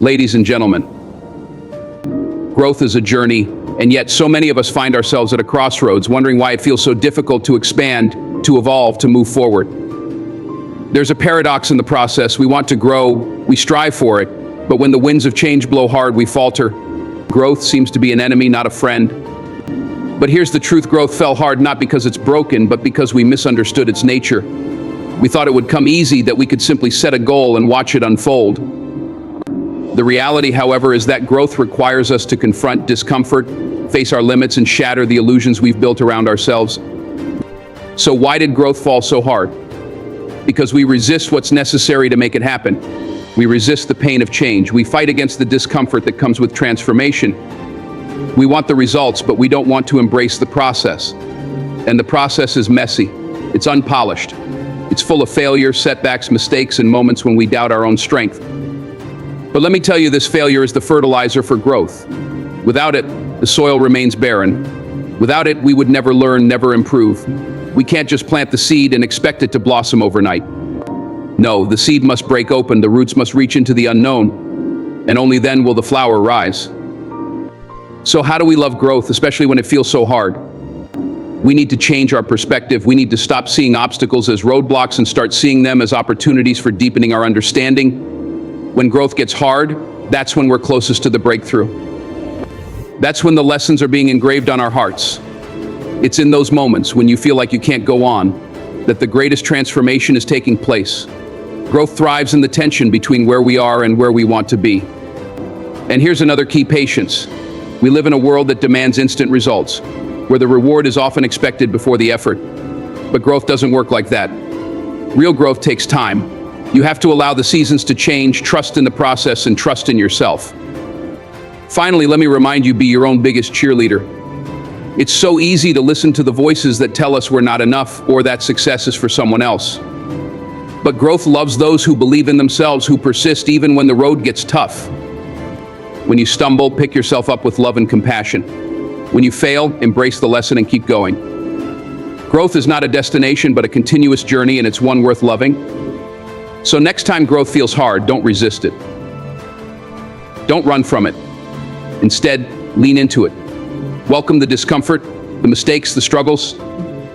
Ladies and gentlemen, growth is a journey, and yet so many of us find ourselves at a crossroads, wondering why it feels so difficult to expand, to evolve, to move forward. There's a paradox in the process. We want to grow, we strive for it, but when the winds of change blow hard, we falter. Growth seems to be an enemy, not a friend. But here's the truth: growth fell hard not because it's broken, but because we misunderstood its nature. We thought it would come easy, that we could simply set a goal and watch it unfold. The reality, however, is that growth requires us to confront discomfort, face our limits, and shatter the illusions we've built around ourselves. So why did growth fall so hard? Because we resist what's necessary to make it happen. We resist the pain of change. We fight against the discomfort that comes with transformation. We want the results, but we don't want to embrace the process. And the process is messy. It's unpolished. It's full of failure, setbacks, mistakes, and moments when we doubt our own strength. But let me tell you, this failure is the fertilizer for growth. Without it, the soil remains barren. Without it, we would never learn, never improve. We can't just plant the seed and expect it to blossom overnight. No, the seed must break open, the roots must reach into the unknown, and only then will the flower rise. So how do we love growth, especially when it feels so hard? We need to change our perspective. We need to stop seeing obstacles as roadblocks and start seeing them as opportunities for deepening our understanding. When growth gets hard, that's when we're closest to the breakthrough. That's when the lessons are being engraved on our hearts. It's in those moments when you feel like you can't go on that the greatest transformation is taking place. Growth thrives in the tension between where we are and where we want to be. And here's another key: patience. We live in a world that demands instant results, where the reward is often expected before the effort. But growth doesn't work like that. Real growth takes time. You have to allow the seasons to change, trust in the process, and trust in yourself. Finally, let me remind you, be your own biggest cheerleader. It's so easy to listen to the voices that tell us we're not enough or that success is for someone else. But growth loves those who believe in themselves, who persist even when the road gets tough. When you stumble, pick yourself up with love and compassion. When you fail, embrace the lesson and keep going. Growth is not a destination, but a continuous journey, and it's one worth loving. So next time growth feels hard, don't resist it. Don't run from it. Instead, lean into it. Welcome the discomfort, the mistakes, the struggles.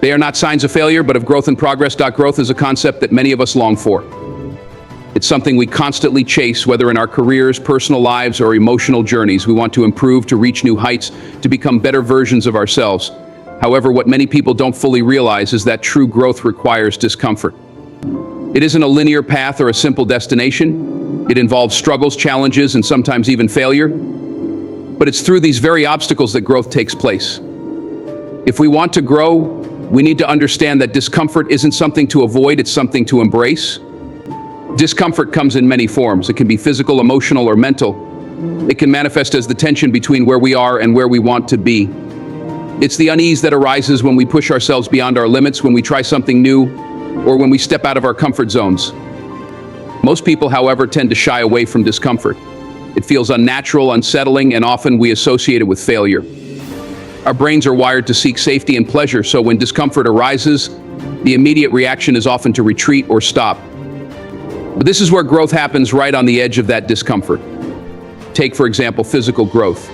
They are not signs of failure, but of growth and progress. Growth is a concept that many of us long for. It's something we constantly chase, whether in our careers, personal lives, or emotional journeys. We want to improve, to reach new heights, to become better versions of ourselves. However, what many people don't fully realize is that true growth requires discomfort. It isn't a linear path or a simple destination. It involves struggles, challenges, and sometimes even failure. But it's through these very obstacles that growth takes place. If we want to grow, we need to understand that discomfort isn't something to avoid, it's something to embrace. Discomfort comes in many forms. It can be physical, emotional, or mental. It can manifest as the tension between where we are and where we want to be. It's the unease that arises when we push ourselves beyond our limits, when we try something new, or when we step out of our comfort zones. Most people, however, tend to shy away from discomfort. It feels unnatural, unsettling, and often we associate it with failure. Our brains are wired to seek safety and pleasure, so when discomfort arises, the immediate reaction is often to retreat or stop. But this is where growth happens, right on the edge of that discomfort. Take, for example, physical growth.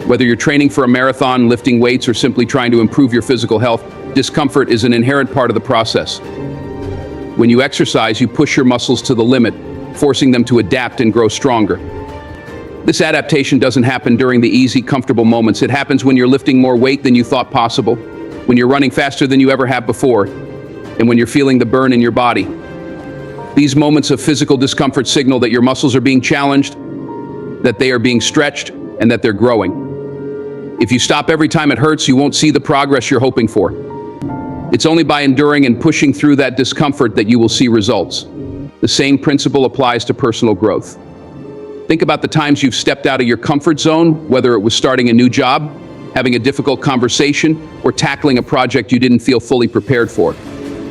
Whether you're training for a marathon, lifting weights, or simply trying to improve your physical health, discomfort is an inherent part of the process. When you exercise, you push your muscles to the limit, forcing them to adapt and grow stronger. This adaptation doesn't happen during the easy, comfortable moments. It happens when you're lifting more weight than you thought possible, when you're running faster than you ever have before, and when you're feeling the burn in your body. These moments of physical discomfort signal that your muscles are being challenged, that they are being stretched, and that they're growing. If you stop every time it hurts, you won't see the progress you're hoping for. It's only by enduring and pushing through that discomfort that you will see results. The same principle applies to personal growth. Think about the times you've stepped out of your comfort zone, whether it was starting a new job, having a difficult conversation, or tackling a project you didn't feel fully prepared for.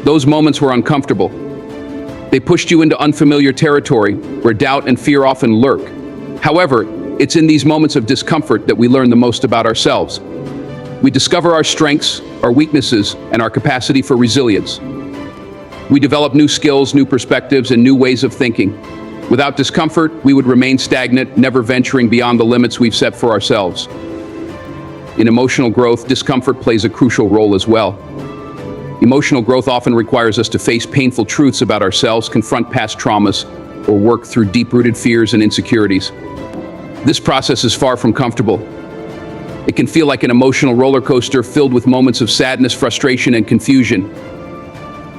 Those moments were uncomfortable. They pushed you into unfamiliar territory where doubt and fear often lurk. However, it's in these moments of discomfort that we learn the most about ourselves. We discover our strengths, our weaknesses, and our capacity for resilience. We develop new skills, new perspectives, and new ways of thinking. Without discomfort, we would remain stagnant, never venturing beyond the limits we've set for ourselves. In emotional growth, discomfort plays a crucial role as well. Emotional growth often requires us to face painful truths about ourselves, confront past traumas, or work through deep-rooted fears and insecurities. This process is far from comfortable. It can feel like an emotional roller coaster filled with moments of sadness, frustration, and confusion.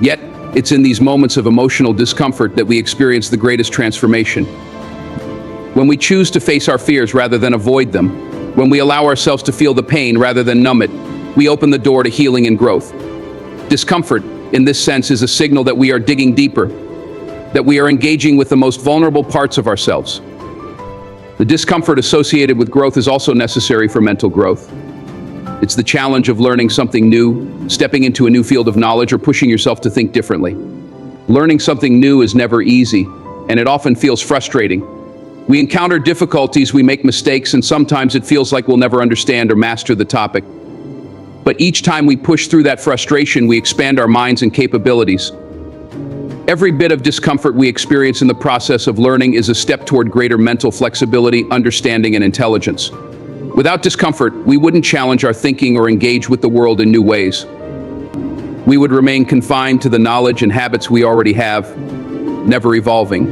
Yet, it's in these moments of emotional discomfort that we experience the greatest transformation. When we choose to face our fears rather than avoid them, when we allow ourselves to feel the pain rather than numb it, we open the door to healing and growth. Discomfort, in this sense, is a signal that we are digging deeper, that we are engaging with the most vulnerable parts of ourselves. The discomfort associated with growth is also necessary for mental growth. It's the challenge of learning something new, stepping into a new field of knowledge, or pushing yourself to think differently. Learning something new is never easy, and it often feels frustrating. We encounter difficulties, we make mistakes, and sometimes it feels like we'll never understand or master the topic. But each time we push through that frustration, we expand our minds and capabilities. Every bit of discomfort we experience in the process of learning is a step toward greater mental flexibility, understanding, and intelligence. Without discomfort, we wouldn't challenge our thinking or engage with the world in new ways. We would remain confined to the knowledge and habits we already have, never evolving.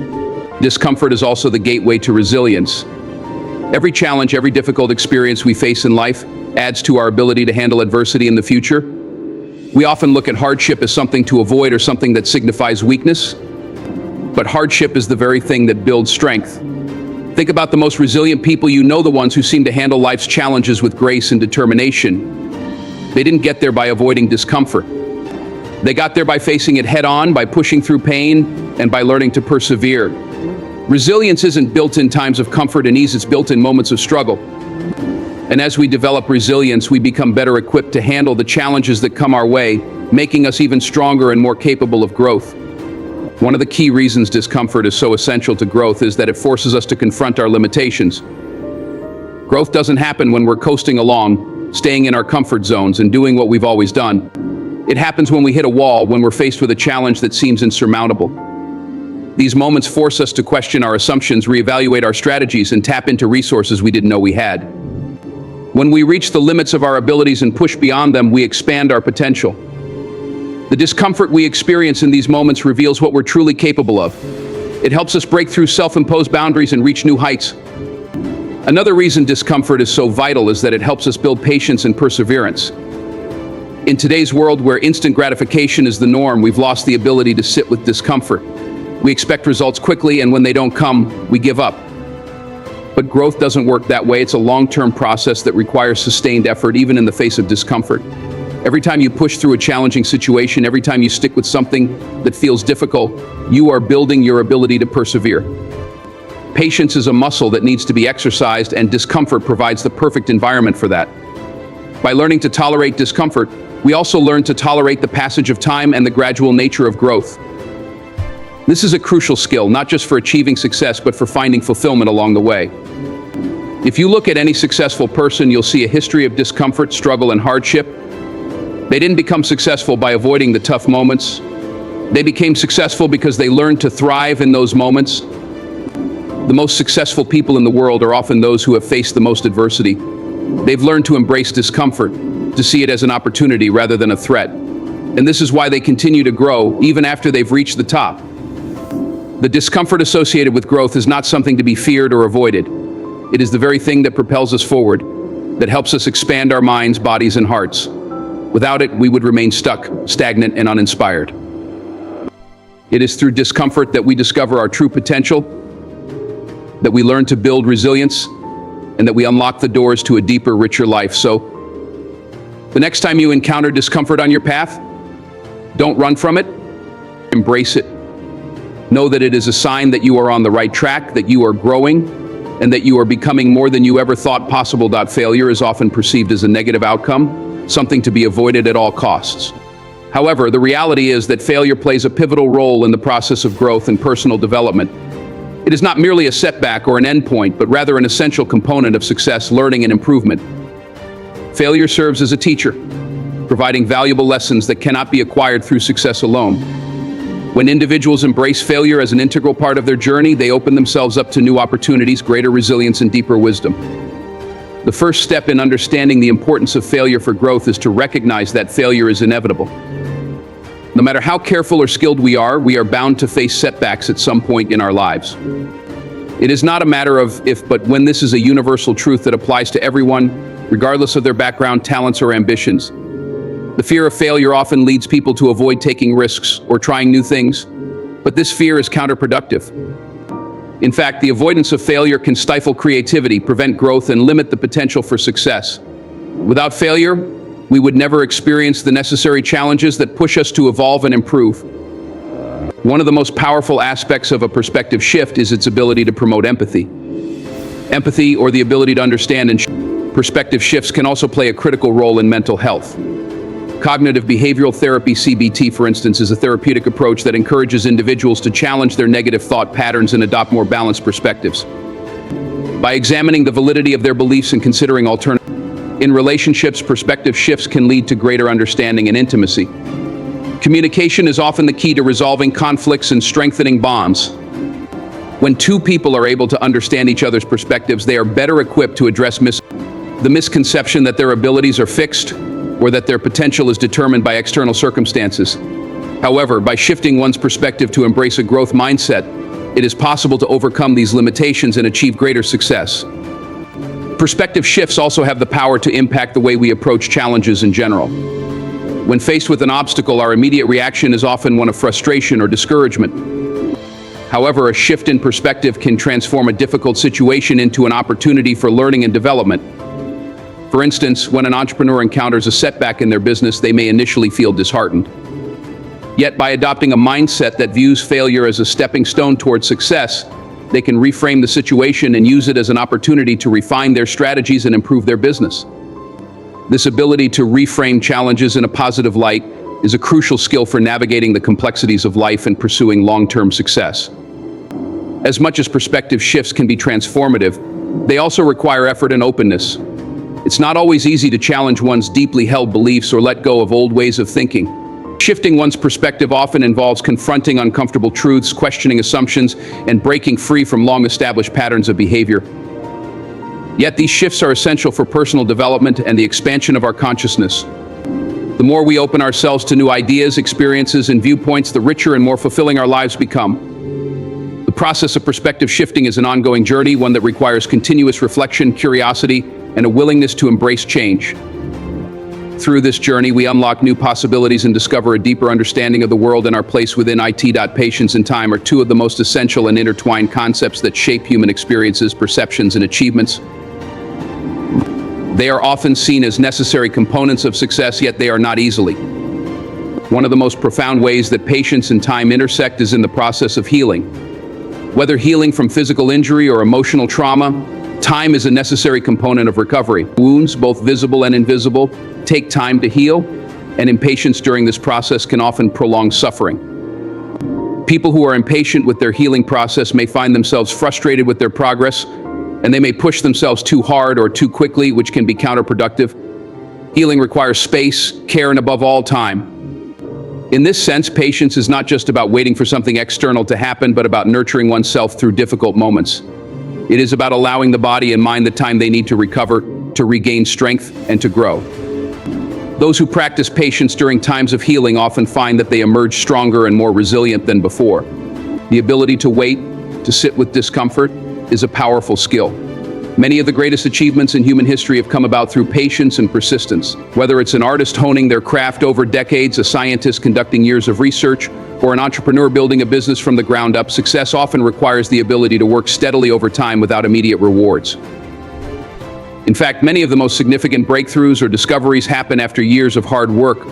Discomfort is also the gateway to resilience. Every challenge, every difficult experience we face in life adds to our ability to handle adversity in the future. We often look at hardship as something to avoid or something that signifies weakness. But hardship is the very thing that builds strength. Think about the most resilient people you know, the ones who seem to handle life's challenges with grace and determination. They didn't get there by avoiding discomfort. They got there by facing it head on, by pushing through pain, and by learning to persevere. Resilience isn't built in times of comfort and ease, it's built in moments of struggle. And as we develop resilience, we become better equipped to handle the challenges that come our way, making us even stronger and more capable of growth. One of the key reasons discomfort is so essential to growth is that it forces us to confront our limitations. Growth doesn't happen when we're coasting along, staying in our comfort zones and doing what we've always done. It happens when we hit a wall, when we're faced with a challenge that seems insurmountable. These moments force us to question our assumptions, reevaluate our strategies, and tap into resources we didn't know we had. When we reach the limits of our abilities and push beyond them, we expand our potential. The discomfort we experience in these moments reveals what we're truly capable of. It helps us break through self-imposed boundaries and reach new heights. Another reason discomfort is so vital is that it helps us build patience and perseverance. In today's world where instant gratification is the norm, we've lost the ability to sit with discomfort. We expect results quickly, and when they don't come, we give up. But growth doesn't work that way. It's a long-term process that requires sustained effort, even in the face of discomfort. Every time you push through a challenging situation, every time you stick with something that feels difficult, you are building your ability to persevere. Patience is a muscle that needs to be exercised, and discomfort provides the perfect environment for that. By learning to tolerate discomfort, we also learn to tolerate the passage of time and the gradual nature of growth. This is a crucial skill, not just for achieving success, but for finding fulfillment along the way. If you look at any successful person, you'll see a history of discomfort, struggle, and hardship. They didn't become successful by avoiding the tough moments. They became successful because they learned to thrive in those moments. The most successful people in the world are often those who have faced the most adversity. They've learned to embrace discomfort, to see it as an opportunity rather than a threat. And this is why they continue to grow, even after they've reached the top. The discomfort associated with growth is not something to be feared or avoided. It is the very thing that propels us forward, that helps us expand our minds, bodies, and hearts. Without it, we would remain stuck, stagnant, and uninspired. It is through discomfort that we discover our true potential, that we learn to build resilience, and that we unlock the doors to a deeper, richer life. So, the next time you encounter discomfort on your path, don't run from it, embrace it. Know that it is a sign that you are on the right track, that you are growing, and that you are becoming more than you ever thought possible. Failure is often perceived as a negative outcome, something to be avoided at all costs. However, the reality is that failure plays a pivotal role in the process of growth and personal development. It is not merely a setback or an endpoint, but rather an essential component of success, learning, and improvement. Failure serves as a teacher, providing valuable lessons that cannot be acquired through success alone. When individuals embrace failure as an integral part of their journey, they open themselves up to new opportunities, greater resilience, and deeper wisdom. The first step in understanding the importance of failure for growth is to recognize that failure is inevitable. No matter how careful or skilled we are bound to face setbacks at some point in our lives. It is not a matter of if, but when. This is a universal truth that applies to everyone, regardless of their background, talents, or ambitions. The fear of failure often leads people to avoid taking risks or trying new things, but this fear is counterproductive. In fact, the avoidance of failure can stifle creativity, prevent growth, and limit the potential for success. Without failure, we would never experience the necessary challenges that push us to evolve and improve. One of the most powerful aspects of a perspective shift is its ability to promote empathy. Empathy, or the ability to understand and perspective shifts, can also play a critical role in mental health. Cognitive behavioral therapy, CBT, for instance, is a therapeutic approach that encourages individuals to challenge their negative thought patterns and adopt more balanced perspectives. By examining the validity of their beliefs and considering alternatives, in relationships, perspective shifts can lead to greater understanding and intimacy. Communication is often the key to resolving conflicts and strengthening bonds. When two people are able to understand each other's perspectives, they are better equipped to address the misconception that their abilities are fixed or that their potential is determined by external circumstances. However, by shifting one's perspective to embrace a growth mindset, it is possible to overcome these limitations and achieve greater success. Perspective shifts also have the power to impact the way we approach challenges in general. When faced with an obstacle, our immediate reaction is often one of frustration or discouragement. However, a shift in perspective can transform a difficult situation into an opportunity for learning and development. For instance, when an entrepreneur encounters a setback in their business, they may initially feel disheartened. Yet by adopting a mindset that views failure as a stepping stone towards success, they can reframe the situation and use it as an opportunity to refine their strategies and improve their business. This ability to reframe challenges in a positive light is a crucial skill for navigating the complexities of life and pursuing long-term success. As much as perspective shifts can be transformative, they also require effort and openness. It's not always easy to challenge one's deeply held beliefs or let go of old ways of thinking. Shifting one's perspective often involves confronting uncomfortable truths, questioning assumptions, and breaking free from long-established patterns of behavior. Yet these shifts are essential for personal development and the expansion of our consciousness. The more we open ourselves to new ideas, experiences, and viewpoints, the richer and more fulfilling our lives become. The process of perspective shifting is an ongoing journey, one that requires continuous reflection, curiosity, and a willingness to embrace change. Through this journey, we unlock new possibilities and discover a deeper understanding of the world and our place within it. Patience and time are two of the most essential and intertwined concepts that shape human experiences, perceptions, and achievements. They are often seen as necessary components of success, yet they are not easily. One of the most profound ways that patience and time intersect is in the process of healing. Whether healing from physical injury or emotional trauma, time is a necessary component of recovery. Wounds, both visible and invisible, take time to heal, and impatience during this process can often prolong suffering. People who are impatient with their healing process may find themselves frustrated with their progress, and they may push themselves too hard or too quickly, which can be counterproductive. Healing requires space, care, and above all, time. In this sense, patience is not just about waiting for something external to happen, but about nurturing oneself through difficult moments. It is about allowing the body and mind the time they need to recover, to regain strength, and to grow. Those who practice patience during times of healing often find that they emerge stronger and more resilient than before. The ability to wait, to sit with discomfort, is a powerful skill. Many of the greatest achievements in human history have come about through patience and persistence. Whether it's an artist honing their craft over decades, a scientist conducting years of research, or an entrepreneur building a business from the ground up, success often requires the ability to work steadily over time without immediate rewards. In fact, many of the most significant breakthroughs or discoveries happen after years of hard work,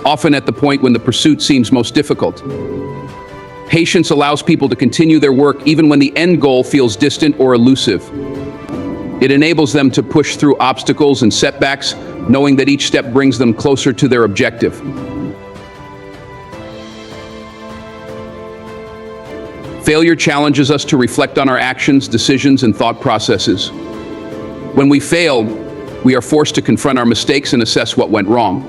often at the point when the pursuit seems most difficult. Patience allows people to continue their work even when the end goal feels distant or elusive. It enables them to push through obstacles and setbacks, knowing that each step brings them closer to their objective. Failure challenges us to reflect on our actions, decisions, and thought processes. When we fail, we are forced to confront our mistakes and assess what went wrong.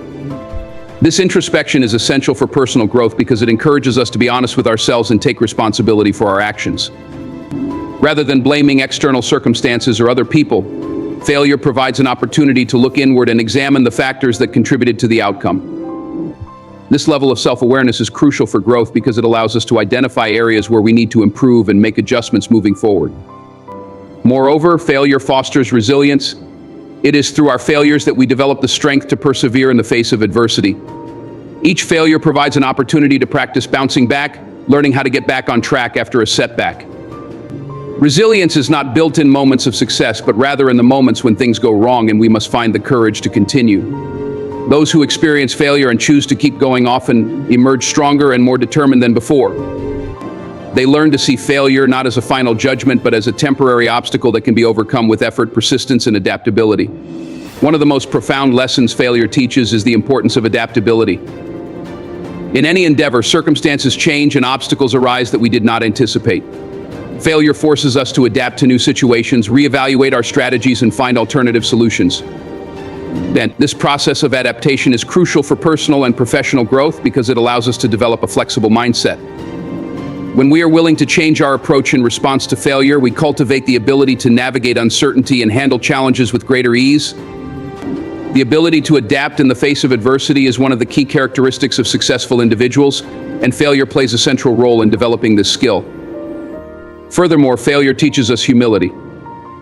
This introspection is essential for personal growth because it encourages us to be honest with ourselves and take responsibility for our actions. Rather than blaming external circumstances or other people, failure provides an opportunity to look inward and examine the factors that contributed to the outcome. This level of self-awareness is crucial for growth because it allows us to identify areas where we need to improve and make adjustments moving forward. Moreover, failure fosters resilience. It is through our failures that we develop the strength to persevere in the face of adversity. Each failure provides an opportunity to practice bouncing back, learning how to get back on track after a setback. Resilience is not built in moments of success, but rather in the moments when things go wrong and we must find the courage to continue. Those who experience failure and choose to keep going often emerge stronger and more determined than before. They learn to see failure not as a final judgment, but as a temporary obstacle that can be overcome with effort, persistence, and adaptability. One of the most profound lessons failure teaches is the importance of adaptability. In any endeavor, circumstances change and obstacles arise that we did not anticipate. Failure forces us to adapt to new situations, reevaluate our strategies, and find alternative solutions. Then, this process of adaptation is crucial for personal and professional growth because it allows us to develop a flexible mindset. When we are willing to change our approach in response to failure, we cultivate the ability to navigate uncertainty and handle challenges with greater ease. The ability to adapt in the face of adversity is one of the key characteristics of successful individuals, and failure plays a central role in developing this skill. Furthermore, failure teaches us humility.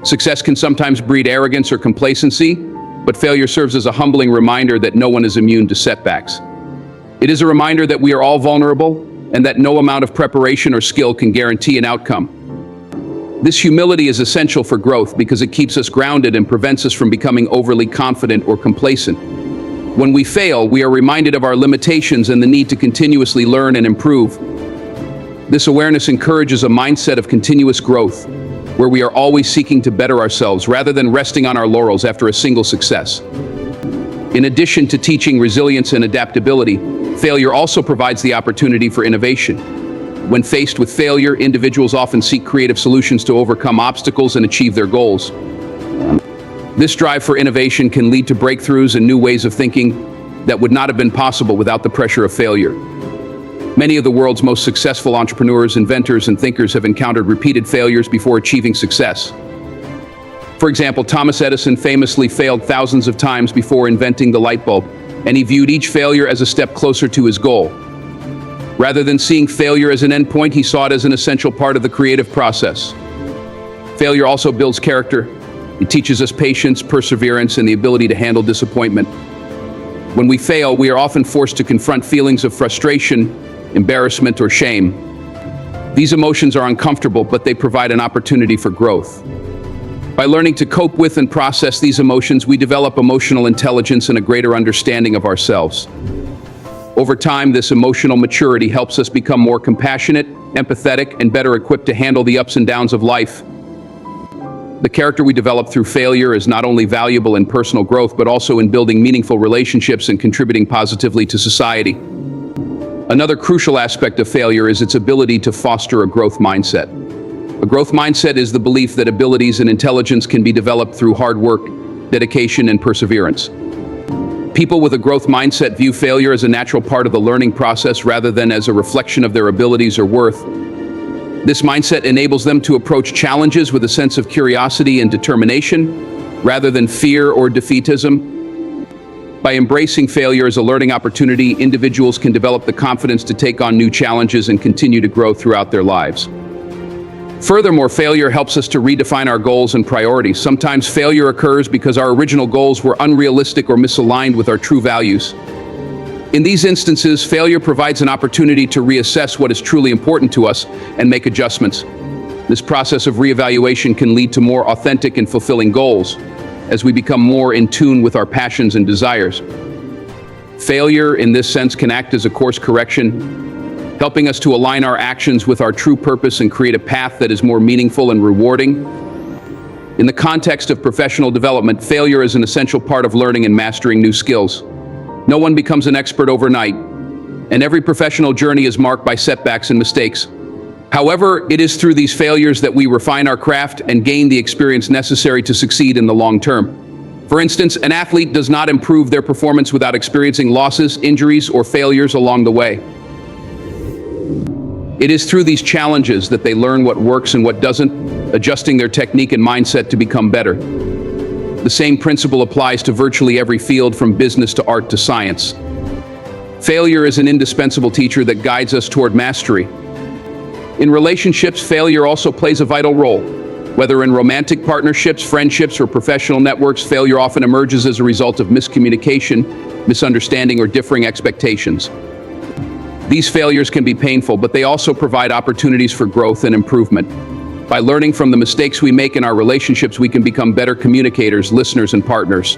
Success can sometimes breed arrogance or complacency, but failure serves as a humbling reminder that no one is immune to setbacks. It is a reminder that we are all vulnerable and that no amount of preparation or skill can guarantee an outcome. This humility is essential for growth because it keeps us grounded and prevents us from becoming overly confident or complacent. When we fail, we are reminded of our limitations and the need to continuously learn and improve. This awareness encourages a mindset of continuous growth, where we are always seeking to better ourselves rather than resting on our laurels after a single success. In addition to teaching resilience and adaptability, failure also provides the opportunity for innovation. When faced with failure, individuals often seek creative solutions to overcome obstacles and achieve their goals. This drive for innovation can lead to breakthroughs and new ways of thinking that would not have been possible without the pressure of failure. Many of the world's most successful entrepreneurs, inventors, and thinkers have encountered repeated failures before achieving success. For example, Thomas Edison famously failed thousands of times before inventing the light bulb, and he viewed each failure as a step closer to his goal. Rather than seeing failure as an endpoint, he saw it as an essential part of the creative process. Failure also builds character. It teaches us patience, perseverance, and the ability to handle disappointment. When we fail, we are often forced to confront feelings of frustration, embarrassment, or shame. These emotions are uncomfortable, but they provide an opportunity for growth. By learning to cope with and process these emotions, we develop emotional intelligence and a greater understanding of ourselves. Over time, this emotional maturity helps us become more compassionate, empathetic, and better equipped to handle the ups and downs of life. The character we develop through failure is not only valuable in personal growth, but also in building meaningful relationships and contributing positively to society. Another crucial aspect of failure is its ability to foster a growth mindset. A growth mindset is the belief that abilities and intelligence can be developed through hard work, dedication, and perseverance. People with a growth mindset view failure as a natural part of the learning process rather than as a reflection of their abilities or worth. This mindset enables them to approach challenges with a sense of curiosity and determination, rather than fear or defeatism. By embracing failure as a learning opportunity, individuals can develop the confidence to take on new challenges and continue to grow throughout their lives. Furthermore, failure helps us to redefine our goals and priorities. Sometimes failure occurs because our original goals were unrealistic or misaligned with our true values. In these instances, failure provides an opportunity to reassess what is truly important to us and make adjustments. This process of reevaluation can lead to more authentic and fulfilling goals, as we become more in tune with our passions and desires. Failure, in this sense, can act as a course correction, helping us to align our actions with our true purpose and create a path that is more meaningful and rewarding. In the context of professional development, failure is an essential part of learning and mastering new skills. No one becomes an expert overnight, and every professional journey is marked by setbacks and mistakes. However, it is through these failures that we refine our craft and gain the experience necessary to succeed in the long term. For instance, an athlete does not improve their performance without experiencing losses, injuries, or failures along the way. It is through these challenges that they learn what works and what doesn't, adjusting their technique and mindset to become better. The same principle applies to virtually every field, from business to art to science. Failure is an indispensable teacher that guides us toward mastery. In relationships, failure also plays a vital role. Whether in romantic partnerships, friendships, or professional networks, failure often emerges as a result of miscommunication, misunderstanding, or differing expectations. These failures can be painful, but they also provide opportunities for growth and improvement. By learning from the mistakes we make in our relationships, we can become better communicators, listeners, and partners.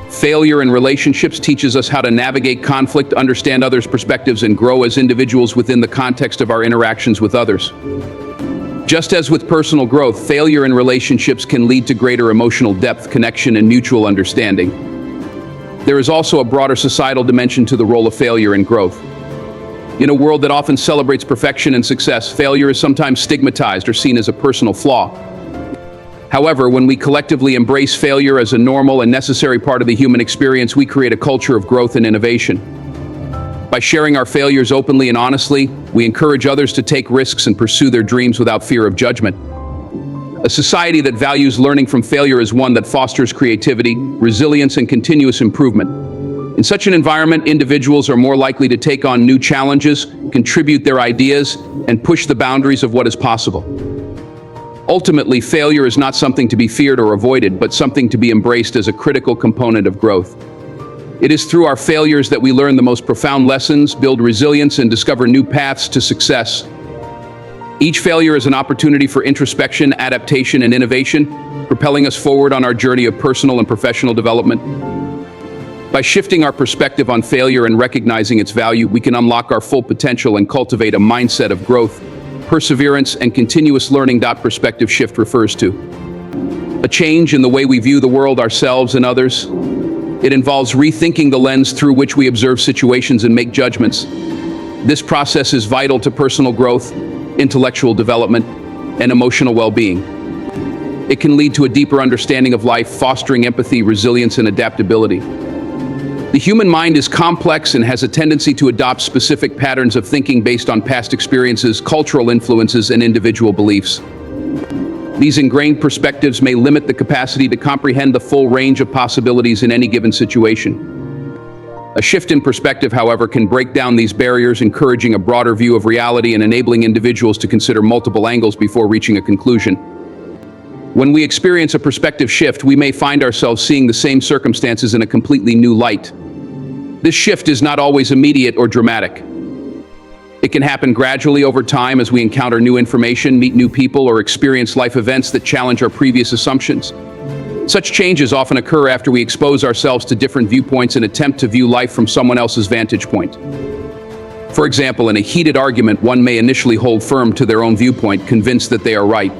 Failure in relationships teaches us how to navigate conflict, understand others' perspectives, and grow as individuals within the context of our interactions with others. Just as with personal growth, failure in relationships can lead to greater emotional depth, connection, and mutual understanding. There is also a broader societal dimension to the role of failure in growth. In a world that often celebrates perfection and success, failure is sometimes stigmatized or seen as a personal flaw. However, when we collectively embrace failure as a normal and necessary part of the human experience, we create a culture of growth and innovation. By sharing our failures openly and honestly, we encourage others to take risks and pursue their dreams without fear of judgment. A society that values learning from failure is one that fosters creativity, resilience, and continuous improvement. In such an environment, individuals are more likely to take on new challenges, contribute their ideas, and push the boundaries of what is possible. Ultimately, failure is not something to be feared or avoided, but something to be embraced as a critical component of growth. It is through our failures that we learn the most profound lessons, build resilience, and discover new paths to success. Each failure is an opportunity for introspection, adaptation, and innovation, propelling us forward on our journey of personal and professional development. By shifting our perspective on failure and recognizing its value, we can unlock our full potential and cultivate a mindset of growth, perseverance, and continuous learning. Perspective shift refers to a change in the way we view the world, ourselves, and others. It involves rethinking the lens through which we observe situations and make judgments. This process is vital to personal growth, intellectual development, and emotional well-being. It can lead to a deeper understanding of life, fostering empathy, resilience, and adaptability. The human mind is complex and has a tendency to adopt specific patterns of thinking based on past experiences, cultural influences, and individual beliefs. These ingrained perspectives may limit the capacity to comprehend the full range of possibilities in any given situation. A shift in perspective, however, can break down these barriers, encouraging a broader view of reality and enabling individuals to consider multiple angles before reaching a conclusion. When we experience a perspective shift, we may find ourselves seeing the same circumstances in a completely new light. This shift is not always immediate or dramatic. It can happen gradually over time as we encounter new information, meet new people, or experience life events that challenge our previous assumptions. Such changes often occur after we expose ourselves to different viewpoints and attempt to view life from someone else's vantage point. For example, in a heated argument, one may initially hold firm to their own viewpoint, convinced that they are right.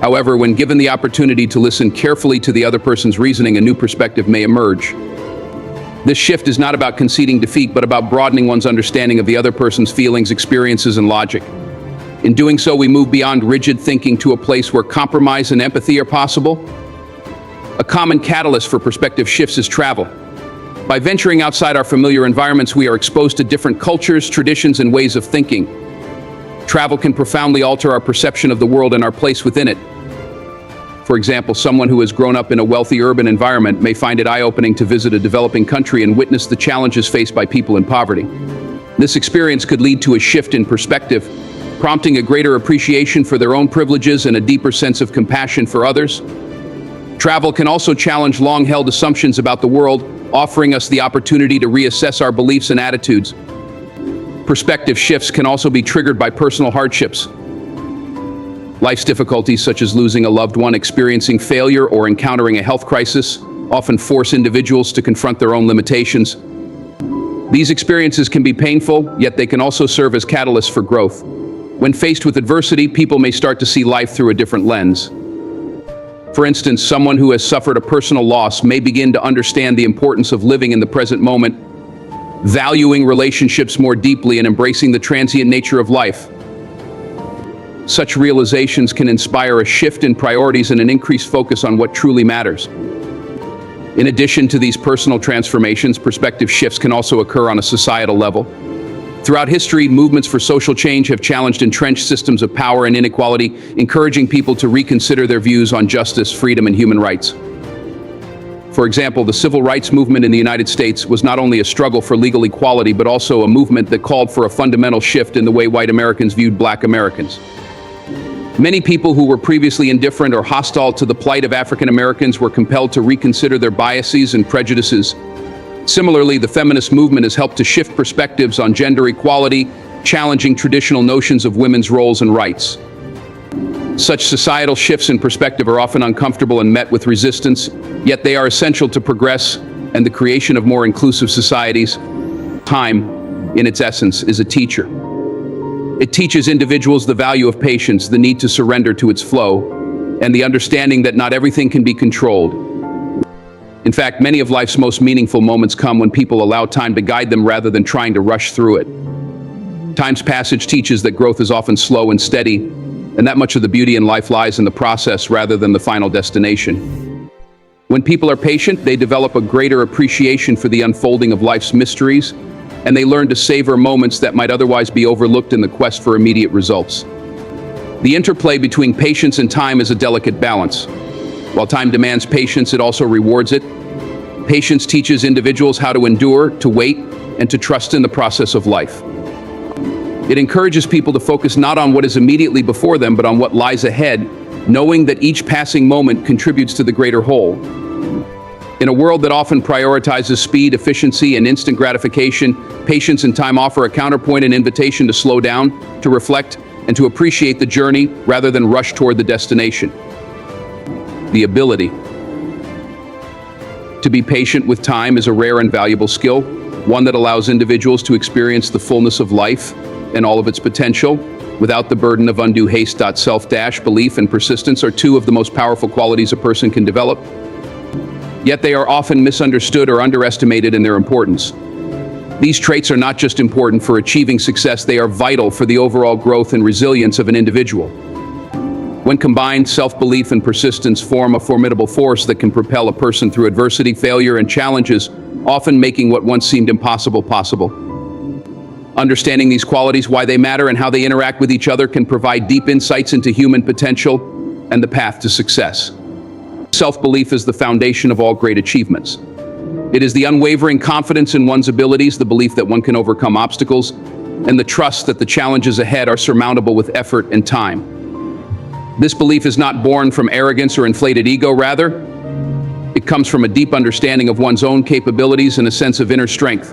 However, when given the opportunity to listen carefully to the other person's reasoning, a new perspective may emerge. This shift is not about conceding defeat, but about broadening one's understanding of the other person's feelings, experiences, and logic. In doing so, we move beyond rigid thinking to a place where compromise and empathy are possible. A common catalyst for perspective shifts is travel. By venturing outside our familiar environments, we are exposed to different cultures, traditions, and ways of thinking. Travel can profoundly alter our perception of the world and our place within it. For example, someone who has grown up in a wealthy urban environment may find it eye-opening to visit a developing country and witness the challenges faced by people in poverty. This experience could lead to a shift in perspective, prompting a greater appreciation for their own privileges and a deeper sense of compassion for others. Travel can also challenge long-held assumptions about the world, offering us the opportunity to reassess our beliefs and attitudes. Perspective shifts can also be triggered by personal hardships. Life's difficulties, such as losing a loved one, experiencing failure, or encountering a health crisis, often force individuals to confront their own limitations. These experiences can be painful, yet they can also serve as catalysts for growth. When faced with adversity, people may start to see life through a different lens. For instance, someone who has suffered a personal loss may begin to understand the importance of living in the present moment, valuing relationships more deeply, and embracing the transient nature of life. Such realizations can inspire a shift in priorities and an increased focus on what truly matters. In addition to these personal transformations, perspective shifts can also occur on a societal level. Throughout history, movements for social change have challenged entrenched systems of power and inequality, encouraging people to reconsider their views on justice, freedom, and human rights. For example, the civil rights movement in the United States was not only a struggle for legal equality, but also a movement that called for a fundamental shift in the way white Americans viewed Black Americans. Many people who were previously indifferent or hostile to the plight of African Americans were compelled to reconsider their biases and prejudices. Similarly, the feminist movement has helped to shift perspectives on gender equality, challenging traditional notions of women's roles and rights. Such societal shifts in perspective are often uncomfortable and met with resistance, yet they are essential to progress and the creation of more inclusive societies. Time, in its essence, is a teacher. It teaches individuals the value of patience, the need to surrender to its flow, and the understanding that not everything can be controlled. In fact, many of life's most meaningful moments come when people allow time to guide them rather than trying to rush through it. Time's passage teaches that growth is often slow and steady, and that much of the beauty in life lies in the process rather than the final destination. When people are patient, they develop a greater appreciation for the unfolding of life's mysteries, and they learn to savor moments that might otherwise be overlooked in the quest for immediate results. The interplay between patience and time is a delicate balance. While time demands patience, it also rewards it. Patience teaches individuals how to endure, to wait, and to trust in the process of life. It encourages people to focus not on what is immediately before them, but on what lies ahead, knowing that each passing moment contributes to the greater whole. In a world that often prioritizes speed, efficiency, and instant gratification, patience and time offer a counterpoint, an invitation to slow down, to reflect, and to appreciate the journey rather than rush toward the destination. The ability to be patient with time is a rare and valuable skill, one that allows individuals to experience the fullness of life and all of its potential without the burden of undue haste. Self-belief and persistence are two of the most powerful qualities a person can develop. Yet they are often misunderstood or underestimated in their importance. These traits are not just important for achieving success, they are vital for the overall growth and resilience of an individual. When combined, self-belief and persistence form a formidable force that can propel a person through adversity, failure, and challenges, often making what once seemed impossible possible. Understanding these qualities, why they matter, and how they interact with each other can provide deep insights into human potential and the path to success. Self-belief is the foundation of all great achievements. It is the unwavering confidence in one's abilities, the belief that one can overcome obstacles, and the trust that the challenges ahead are surmountable with effort and time. This belief is not born from arrogance or inflated ego, rather, it comes from a deep understanding of one's own capabilities and a sense of inner strength.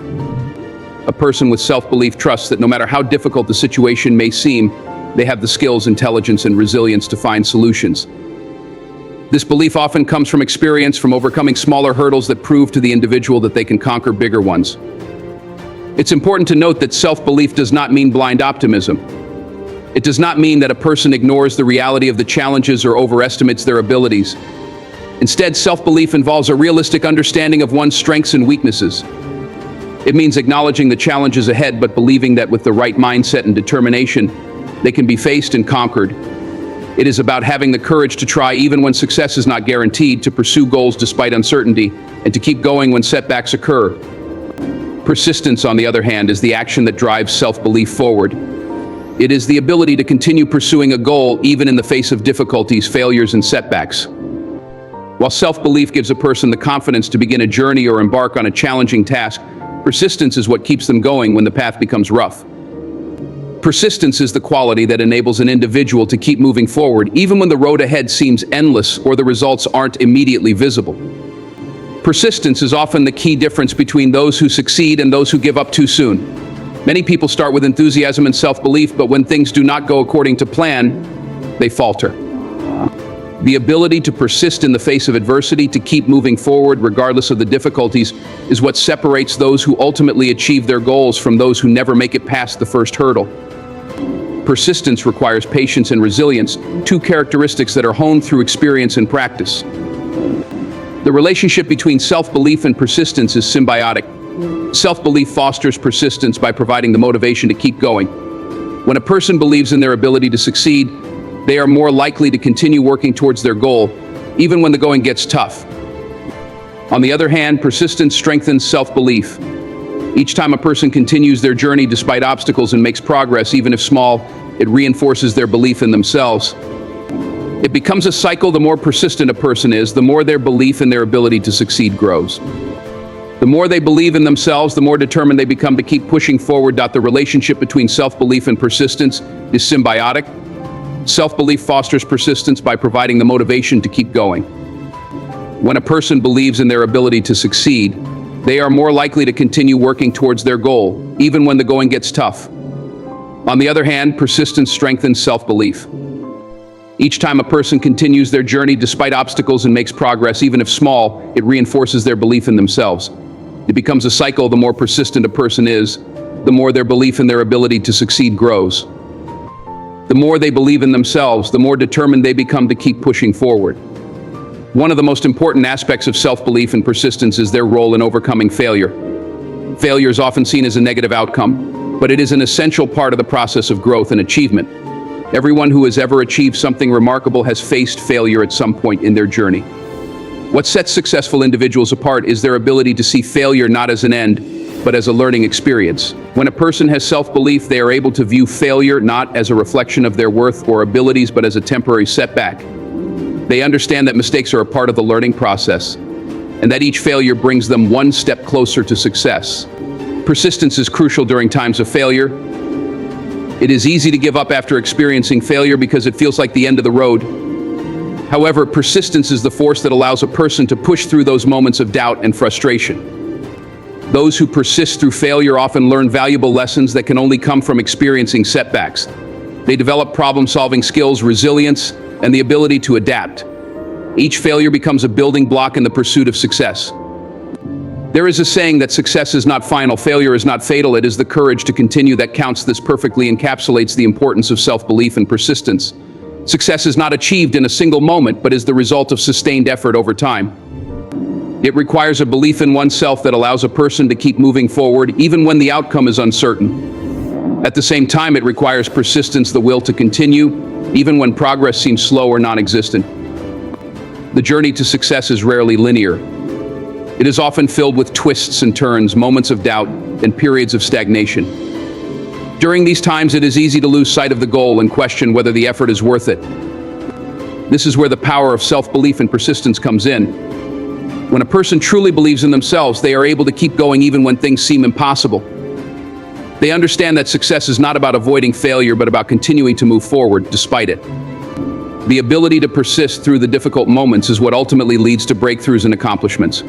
A person with self-belief trusts that no matter how difficult the situation may seem, they have the skills, intelligence, and resilience to find solutions. This belief often comes from experience, from overcoming smaller hurdles that prove to the individual that they can conquer bigger ones. It's important to note that self-belief does not mean blind optimism. It does not mean that a person ignores the reality of the challenges or overestimates their abilities. Instead, self-belief involves a realistic understanding of one's strengths and weaknesses. It means acknowledging the challenges ahead, but believing that with the right mindset and determination, they can be faced and conquered. It is about having the courage to try even when success is not guaranteed, to pursue goals despite uncertainty, and to keep going when setbacks occur. Persistence, on the other hand, is the action that drives self-belief forward. It is the ability to continue pursuing a goal even in the face of difficulties, failures, and setbacks. While self-belief gives a person the confidence to begin a journey or embark on a challenging task, persistence is what keeps them going when the path becomes rough. Persistence is the quality that enables an individual to keep moving forward, even when the road ahead seems endless or the results aren't immediately visible. Persistence is often the key difference between those who succeed and those who give up too soon. Many people start with enthusiasm and self-belief, but when things do not go according to plan, they falter. The ability to persist in the face of adversity, to keep moving forward regardless of the difficulties, is what separates those who ultimately achieve their goals from those who never make it past the first hurdle. Persistence requires patience and resilience, two characteristics that are honed through experience and practice. The relationship between self-belief and persistence is symbiotic. Self-belief fosters persistence by providing the motivation to keep going. When a person believes in their ability to succeed, they are more likely to continue working towards their goal, even when the going gets tough. On the other hand, persistence strengthens self-belief. Each time a person continues their journey despite obstacles and makes progress, even if small, it reinforces their belief in themselves. It becomes a cycle. The more persistent a person is, the more their belief in their ability to succeed grows. The more they believe in themselves, the more determined they become to keep pushing forward. The relationship between self-belief and persistence is symbiotic. Self-belief fosters persistence by providing the motivation to keep going. When a person believes in their ability to succeed, they are more likely to continue working towards their goal, even when the going gets tough. On the other hand, persistence strengthens self-belief. Each time a person continues their journey despite obstacles and makes progress, even if small, it reinforces their belief in themselves. It becomes a cycle. The more persistent a person is, the more their belief in their ability to succeed grows. The more they believe in themselves, the more determined they become to keep pushing forward. One of the most important aspects of self-belief and persistence is their role in overcoming failure. Failure is often seen as a negative outcome, but it is an essential part of the process of growth and achievement. Everyone who has ever achieved something remarkable has faced failure at some point in their journey. What sets successful individuals apart is their ability to see failure not as an end, but as a learning experience. When a person has self-belief, they are able to view failure not as a reflection of their worth or abilities, but as a temporary setback. They understand that mistakes are a part of the learning process, and that each failure brings them one step closer to success. Persistence is crucial during times of failure. It is easy to give up after experiencing failure because it feels like the end of the road. However, persistence is the force that allows a person to push through those moments of doubt and frustration. Those who persist through failure often learn valuable lessons that can only come from experiencing setbacks. They develop problem-solving skills, resilience, and the ability to adapt. Each failure becomes a building block in the pursuit of success. There is a saying that success is not final, failure is not fatal, it is the courage to continue that counts. This perfectly encapsulates the importance of self-belief and persistence. Success is not achieved in a single moment, but is the result of sustained effort over time. It requires a belief in oneself that allows a person to keep moving forward, even when the outcome is uncertain. At the same time, it requires persistence, the will to continue, even when progress seems slow or non-existent. The journey to success is rarely linear. It is often filled with twists and turns, moments of doubt, and periods of stagnation. During these times, it is easy to lose sight of the goal and question whether the effort is worth it. This is where the power of self-belief and persistence comes in. When a person truly believes in themselves, they are able to keep going even when things seem impossible. They understand that success is not about avoiding failure, but about continuing to move forward despite it. The ability to persist through the difficult moments is what ultimately leads to breakthroughs and accomplishments.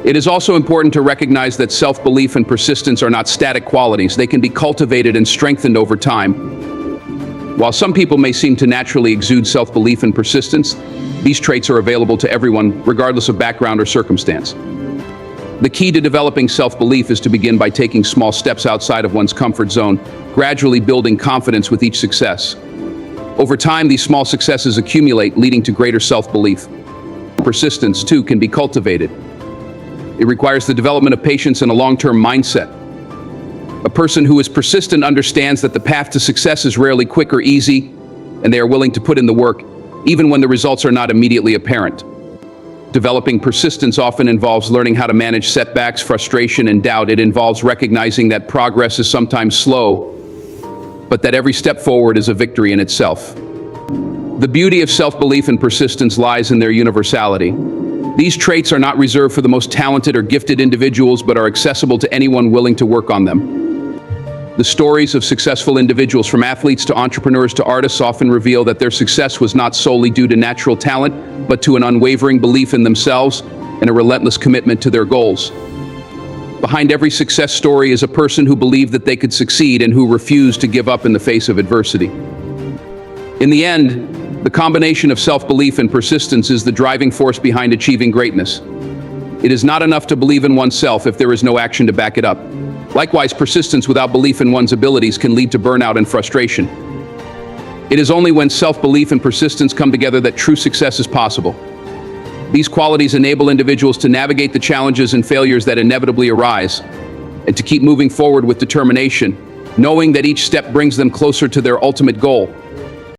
It is also important to recognize that self-belief and persistence are not static qualities. They can be cultivated and strengthened over time. While some people may seem to naturally exude self-belief and persistence, these traits are available to everyone, regardless of background or circumstance. The key to developing self-belief is to begin by taking small steps outside of one's comfort zone, gradually building confidence with each success. Over time, these small successes accumulate, leading to greater self-belief. Persistence, too, can be cultivated. It requires the development of patience and a long-term mindset. A person who is persistent understands that the path to success is rarely quick or easy, and they are willing to put in the work, even when the results are not immediately apparent. Developing persistence often involves learning how to manage setbacks, frustration, and doubt. It involves recognizing that progress is sometimes slow, but that every step forward is a victory in itself. The beauty of self-belief and persistence lies in their universality. These traits are not reserved for the most talented or gifted individuals, but are accessible to anyone willing to work on them. The stories of successful individuals, from athletes to entrepreneurs to artists, often reveal that their success was not solely due to natural talent, but to an unwavering belief in themselves and a relentless commitment to their goals. Behind every success story is a person who believed that they could succeed and who refused to give up in the face of adversity. In the end, the combination of self-belief and persistence is the driving force behind achieving greatness. It is not enough to believe in oneself if there is no action to back it up. Likewise, persistence without belief in one's abilities can lead to burnout and frustration. It is only when self-belief and persistence come together that true success is possible. These qualities enable individuals to navigate the challenges and failures that inevitably arise, and to keep moving forward with determination, knowing that each step brings them closer to their ultimate goal.